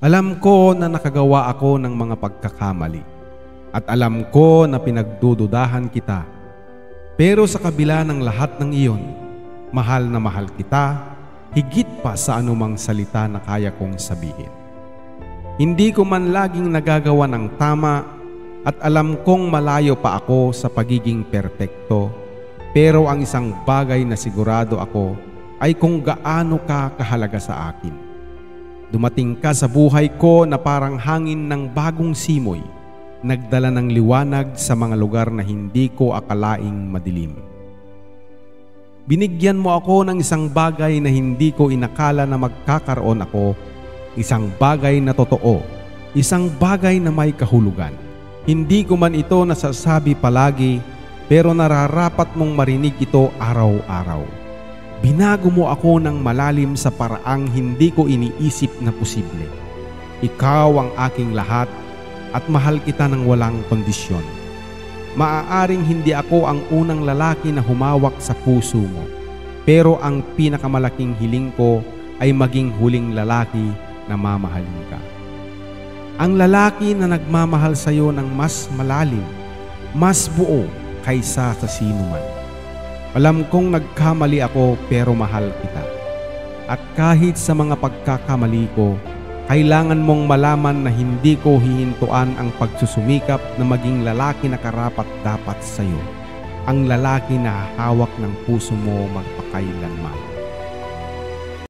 Alam ko na nakagawa ako ng mga pagkakamali at alam ko na pinagdududahan kita. Pero sa kabila ng lahat ng iyon, mahal na mahal kita higit pa sa anumang salita na kaya kong sabihin. Hindi ko man laging nagagawa ng tama at alam kong malayo pa ako sa pagiging perpekto, pero ang isang bagay na sigurado ako ay kung gaano ka kahalaga sa akin. Dumating ka sa buhay ko na parang hangin ng bagong simoy, nagdala ng liwanag sa mga lugar na hindi ko akalaing madilim. Binigyan mo ako ng isang bagay na hindi ko inakala na magkakaroon ako, isang bagay na totoo, isang bagay na may kahulugan. Hindi ko man ito nasasabi palagi, pero nararapat mong marinig ito araw-araw. Binago mo ako ng malalim sa paraang hindi ko iniisip na posible. Ikaw ang aking lahat at mahal kita ng walang kondisyon. Maaaring hindi ako ang unang lalaki na humawak sa puso mo, pero ang pinakamalaking hiling ko ay maging huling lalaki na mamahalin ka. Ang lalaki na nagmamahal sa iyo ng mas malalim, mas buo kaysa sa sino man. Alam kong nagkamali ako pero mahal kita. At kahit sa mga pagkakamali ko, kailangan mong malaman na hindi ko hihintuan ang pagsusumikap na maging lalaki na karapat-dapat sa iyo. Ang lalaki na hahawak ng puso mo magpakailanman.